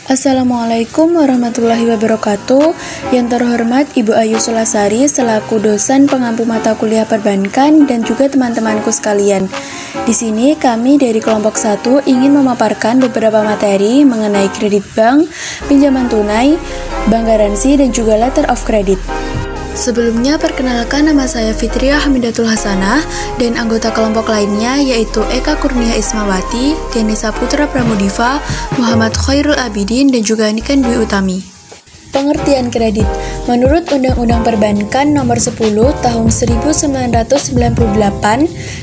Assalamualaikum warahmatullahi wabarakatuh. Yang terhormat Ibu Ayu Sulasari selaku dosen pengampu mata kuliah perbankan dan juga teman-temanku sekalian. Di sini kami dari kelompok 1 ingin memaparkan beberapa materi mengenai kredit bank, pinjaman tunai, bank garansi dan juga letter of credit. Sebelumnya perkenalkan, nama saya Fitriah Hamidatul Hasanah dan anggota kelompok lainnya yaitu Eka Kurnia Ismawati, Denisa Putra Pramudiva, Muhammad Khairul Abidin dan juga Niken Dwi Utami. Pengertian kredit. Menurut Undang-Undang Perbankan Nomor 10 Tahun 1998,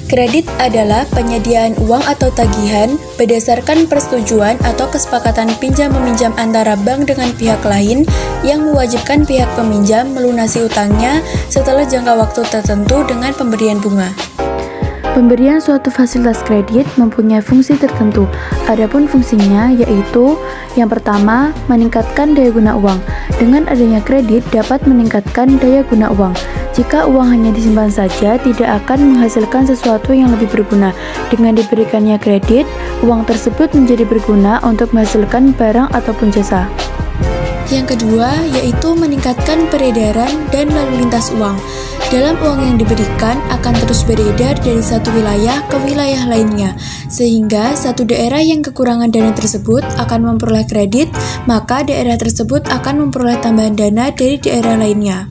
kredit adalah penyediaan uang atau tagihan berdasarkan persetujuan atau kesepakatan pinjam-meminjam antara bank dengan pihak lain yang mewajibkan pihak peminjam melunasi utangnya setelah jangka waktu tertentu dengan pemberian bunga. Pemberian suatu fasilitas kredit mempunyai fungsi tertentu. Adapun fungsinya yaitu yang pertama, meningkatkan daya guna uang. Dengan adanya kredit dapat meningkatkan daya guna uang. Jika uang hanya disimpan saja, tidak akan menghasilkan sesuatu yang lebih berguna. Dengan diberikannya kredit, uang tersebut menjadi berguna untuk menghasilkan barang ataupun jasa. Yang kedua, yaitu meningkatkan peredaran dan lalu lintas uang. Dalam uang yang diberikan akan terus beredar dari satu wilayah ke wilayah lainnya, sehingga satu daerah yang kekurangan dana tersebut akan memperoleh kredit, maka daerah tersebut akan memperoleh tambahan dana dari daerah lainnya.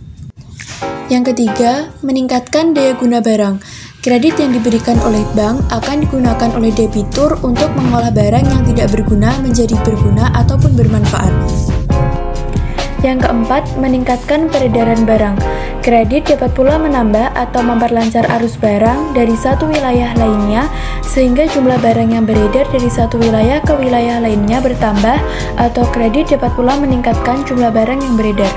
Yang ketiga, meningkatkan daya guna barang. Kredit yang diberikan oleh bank akan digunakan oleh debitur untuk mengolah barang yang tidak berguna menjadi berguna ataupun bermanfaat. Yang keempat, meningkatkan peredaran barang. Kredit dapat pula menambah atau memperlancar arus barang dari satu wilayah lainnya, sehingga jumlah barang yang beredar dari satu wilayah ke wilayah lainnya bertambah, atau kredit dapat pula meningkatkan jumlah barang yang beredar.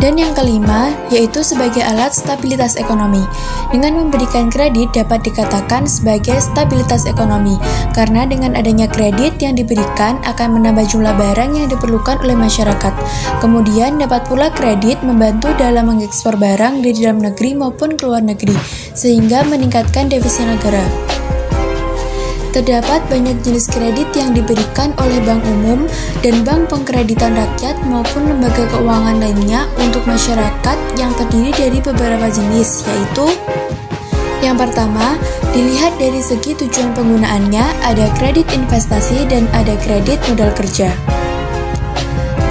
Dan yang kelima, yaitu sebagai alat stabilitas ekonomi. Dengan memberikan kredit dapat dikatakan sebagai stabilitas ekonomi, karena dengan adanya kredit yang diberikan akan menambah jumlah barang yang diperlukan oleh masyarakat. Kemudian dapat pula kredit membantu dalam mengekspor barang dari dalam negeri maupun ke luar negeri, sehingga meningkatkan devisa negara. Terdapat banyak jenis kredit yang diberikan oleh bank umum dan bank pengkreditan rakyat maupun lembaga keuangan lainnya untuk masyarakat yang terdiri dari beberapa jenis, yaitu yang pertama, dilihat dari segi tujuan penggunaannya, ada kredit investasi dan ada kredit modal kerja.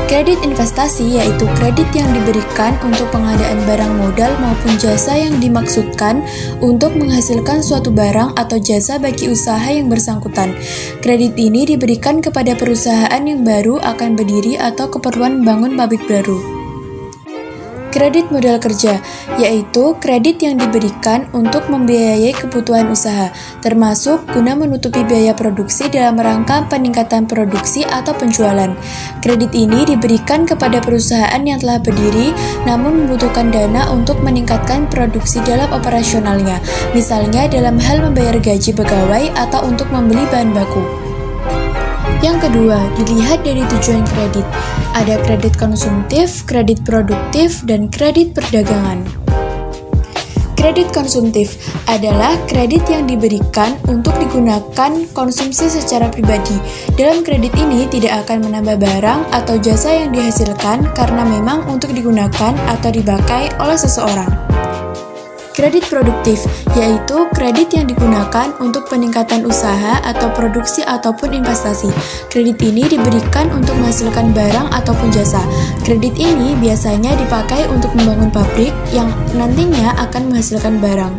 Kredit investasi yaitu kredit yang diberikan untuk pengadaan barang modal maupun jasa yang dimaksudkan untuk menghasilkan suatu barang atau jasa bagi usaha yang bersangkutan. Kredit ini diberikan kepada perusahaan yang baru akan berdiri atau keperluan membangun pabrik baru. Kredit modal kerja, yaitu kredit yang diberikan untuk membiayai kebutuhan usaha, termasuk guna menutupi biaya produksi dalam rangka peningkatan produksi atau penjualan. Kredit ini diberikan kepada perusahaan yang telah berdiri, namun membutuhkan dana untuk meningkatkan produksi dalam operasionalnya, misalnya dalam hal membayar gaji pegawai atau untuk membeli bahan baku. Yang kedua, dilihat dari tujuan kredit. Ada kredit konsumtif, kredit produktif, dan kredit perdagangan. Kredit konsumtif adalah kredit yang diberikan untuk digunakan konsumsi secara pribadi. Dalam kredit ini tidak akan menambah barang atau jasa yang dihasilkan karena memang untuk digunakan atau dipakai oleh seseorang. Kredit produktif, yaitu kredit yang digunakan untuk peningkatan usaha atau produksi ataupun investasi. Kredit ini diberikan untuk menghasilkan barang ataupun jasa. Kredit ini biasanya dipakai untuk membangun pabrik yang nantinya akan menghasilkan barang.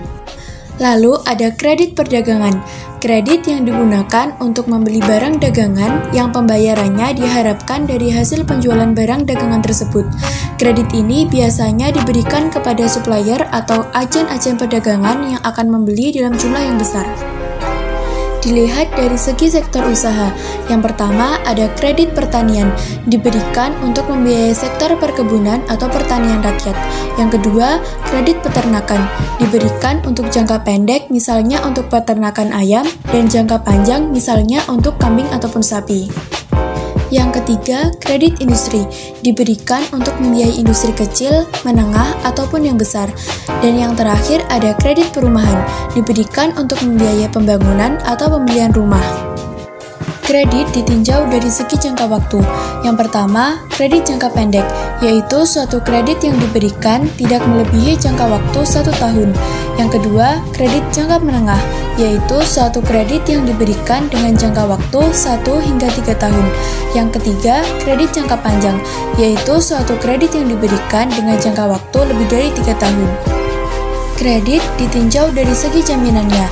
Lalu ada kredit perdagangan. Kredit yang digunakan untuk membeli barang dagangan yang pembayarannya diharapkan dari hasil penjualan barang dagangan tersebut. Kredit ini biasanya diberikan kepada supplier atau agen-agen perdagangan yang akan membeli dalam jumlah yang besar. Dilihat dari segi sektor usaha. Yang pertama, ada kredit pertanian, diberikan untuk membiayai sektor perkebunan atau pertanian rakyat. Yang kedua, kredit peternakan, diberikan untuk jangka pendek, misalnya untuk peternakan ayam, dan jangka panjang, misalnya untuk kambing ataupun sapi. Yang ketiga, kredit industri, diberikan untuk membiayai industri kecil, menengah, ataupun yang besar. Dan yang terakhir ada kredit perumahan, diberikan untuk membiayai pembangunan atau pembelian rumah. Kredit ditinjau dari segi jangka waktu. Yang pertama, kredit jangka pendek, yaitu suatu kredit yang diberikan tidak melebihi jangka waktu 1 tahun. Yang kedua, kredit jangka menengah, yaitu suatu kredit yang diberikan dengan jangka waktu 1 hingga 3 tahun. Yang ketiga, kredit jangka panjang, yaitu suatu kredit yang diberikan dengan jangka waktu lebih dari 3 tahun. Kredit ditinjau dari segi jaminannya.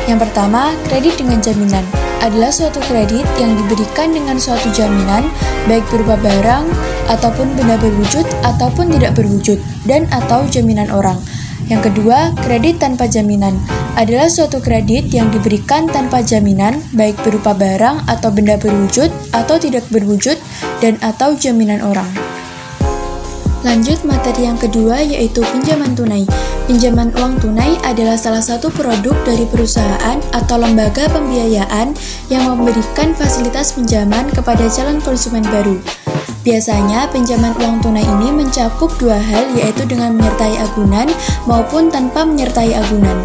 Yang pertama, kredit dengan jaminan adalah suatu kredit yang diberikan dengan suatu jaminan, baik berupa barang, ataupun benda berwujud, ataupun tidak berwujud, dan atau jaminan orang. Yang kedua, kredit tanpa jaminan adalah suatu kredit yang diberikan tanpa jaminan, baik berupa barang atau benda berwujud, atau tidak berwujud, dan atau jaminan orang. Lanjut materi yang kedua, yaitu pinjaman tunai. Pinjaman uang tunai adalah salah satu produk dari perusahaan atau lembaga pembiayaan yang memberikan fasilitas pinjaman kepada calon konsumen baru. Biasanya, pinjaman uang tunai ini mencakup dua hal, yaitu dengan menyertai agunan maupun tanpa menyertai agunan.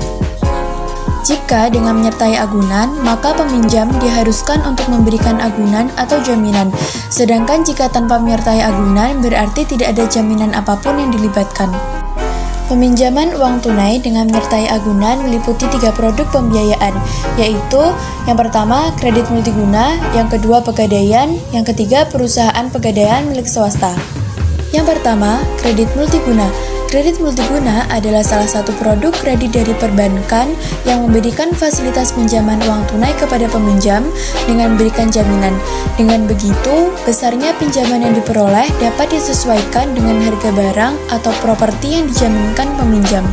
Jika dengan menyertai agunan, maka peminjam diharuskan untuk memberikan agunan atau jaminan. Sedangkan jika tanpa menyertai agunan, berarti tidak ada jaminan apapun yang dilibatkan. Peminjaman uang tunai dengan menyertai agunan meliputi 3 produk pembiayaan, yaitu yang pertama kredit multiguna, yang kedua pegadaian, yang ketiga perusahaan pegadaian milik swasta. Yang pertama, kredit multiguna. Kredit multiguna adalah salah satu produk kredit dari perbankan yang memberikan fasilitas pinjaman uang tunai kepada peminjam dengan memberikan jaminan. Dengan begitu, besarnya pinjaman yang diperoleh dapat disesuaikan dengan harga barang atau properti yang dijaminkan peminjam.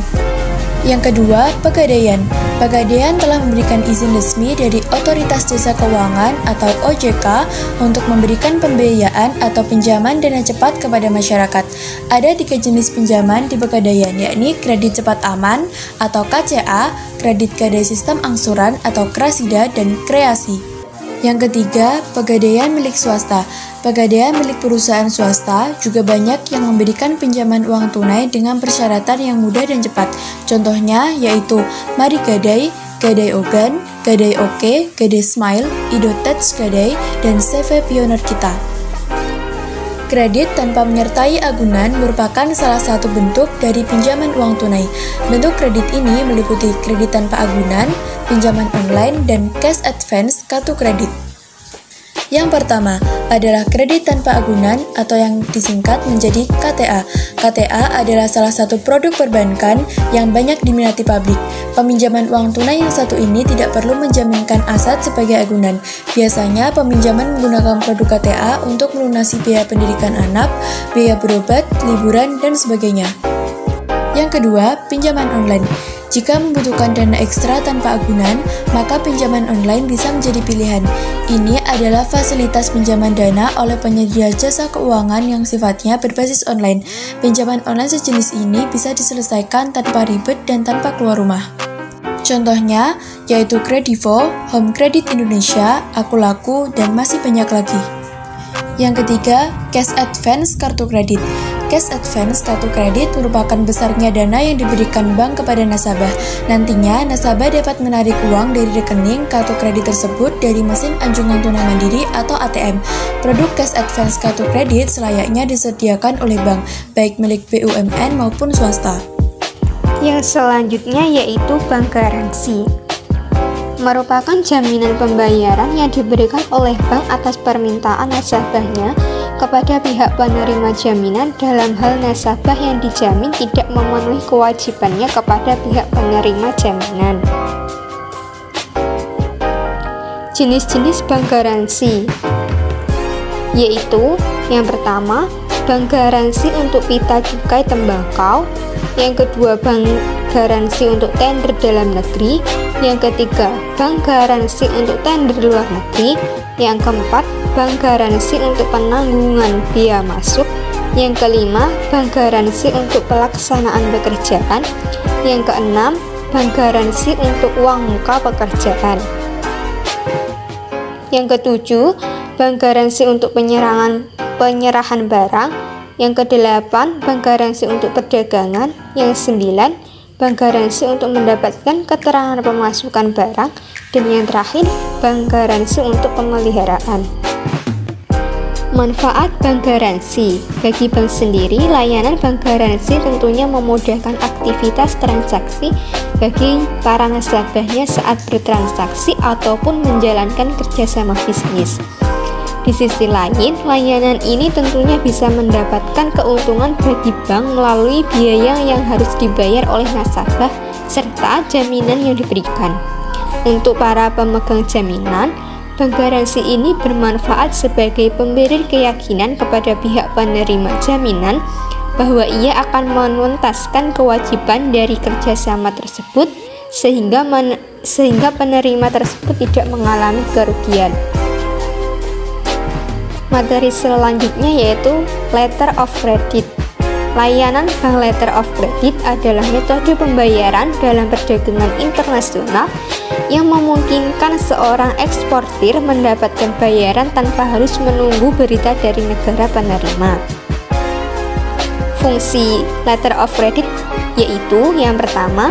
Yang kedua, pegadaian. Pegadaian telah memberikan izin resmi dari Otoritas Jasa Keuangan atau OJK untuk memberikan pembiayaan atau pinjaman dana cepat kepada masyarakat. Ada 3 jenis pinjaman di pegadaian, yakni kredit cepat aman atau KCA, kredit gadai sistem angsuran atau KRASIDA, dan kreasi. Yang ketiga, pegadaian milik swasta. Pegadaian milik perusahaan swasta juga banyak yang memberikan pinjaman uang tunai dengan persyaratan yang mudah dan cepat. Contohnya yaitu Mari Gadai, Gadai Ogan, Gadai Oke, Gadai Smile, Idotech Gadai, dan CV Pioner Kita. Kredit tanpa menyertai agunan merupakan salah satu bentuk dari pinjaman uang tunai. Bentuk kredit ini meliputi kredit tanpa agunan, pinjaman online, dan cash advance kartu kredit. Yang pertama adalah kredit tanpa agunan atau yang disingkat menjadi KTA. KTA adalah salah satu produk perbankan yang banyak diminati publik. Peminjaman uang tunai yang satu ini tidak perlu menjaminkan aset sebagai agunan. Biasanya peminjaman menggunakan produk KTA untuk melunasi biaya pendidikan anak, biaya berobat, liburan, dan sebagainya. Yang kedua, pinjaman online. Jika membutuhkan dana ekstra tanpa agunan, maka pinjaman online bisa menjadi pilihan. Ini adalah fasilitas pinjaman dana oleh penyedia jasa keuangan yang sifatnya berbasis online. Pinjaman online sejenis ini bisa diselesaikan tanpa ribet dan tanpa keluar rumah. Contohnya yaitu Kredivo, Home Credit Indonesia, Akulaku, dan masih banyak lagi. Yang ketiga, cash advance kartu kredit. Cash advance kartu kredit merupakan besarnya dana yang diberikan bank kepada nasabah. Nantinya, nasabah dapat menarik uang dari rekening kartu kredit tersebut dari mesin anjungan tunai mandiri atau ATM. Produk cash advance kartu kredit selayaknya disediakan oleh bank, baik milik BUMN maupun swasta. Yang selanjutnya yaitu bank garansi. Merupakan jaminan pembayaran yang diberikan oleh bank atas permintaan nasabahnya kepada pihak penerima jaminan dalam hal nasabah yang dijamin tidak memenuhi kewajibannya kepada pihak penerima jaminan. Jenis-jenis bank garansi yaitu yang pertama, bank garansi untuk pita cukai tembakau, yang kedua, bank garansi untuk tender dalam negeri, yang ketiga, bank garansi untuk tender luar negeri, yang keempat, bank garansi untuk penanggungan biaya masuk, yang kelima, bank garansi untuk pelaksanaan pekerjaan, yang keenam, bank garansi untuk uang muka pekerjaan, yang ketujuh, bank garansi untuk penyerahan barang, yang kedelapan, bank garansi untuk perdagangan, yang sembilan, bank garansi untuk mendapatkan keterangan pemasukan barang, dan yang terakhir, bank garansi untuk pemeliharaan. Manfaat bank garansi. Bagi bank sendiri, layanan bank garansi tentunya memudahkan aktivitas transaksi bagi para nasabahnya saat bertransaksi ataupun menjalankan kerjasama bisnis. Di sisi lain, layanan ini tentunya bisa mendapatkan keuntungan bagi bank melalui biaya yang harus dibayar oleh nasabah serta jaminan yang diberikan. Untuk para pemegang jaminan, bank garansi ini bermanfaat sebagai pemberi keyakinan kepada pihak penerima jaminan bahwa ia akan menuntaskan kewajiban dari kerjasama tersebut sehingga penerima tersebut tidak mengalami kerugian. Materi selanjutnya yaitu Letter of Credit. Layanan bank Letter of Credit adalah metode pembayaran dalam perdagangan internasional yang memungkinkan seorang eksportir mendapatkan bayaran tanpa harus menunggu berita dari negara penerima. Fungsi Letter of Credit yaitu yang pertama,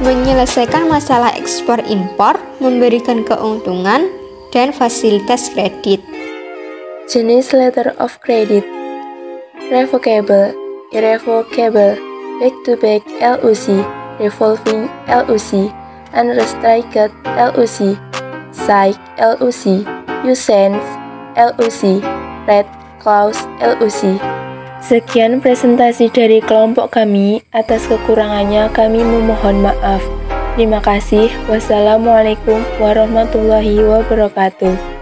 menyelesaikan masalah ekspor-impor, memberikan keuntungan, dan fasilitas kredit. Jenis Letter of Credit: Revocable, Irrevocable, Back-to-Back LOC, Revolving LOC, Unrestricted LOC, Side LOC, Usance LOC, Red Clause LOC. Sekian presentasi dari kelompok kami. Atas kekurangannya kami memohon maaf. Terima kasih. Wassalamualaikum warahmatullahi wabarakatuh.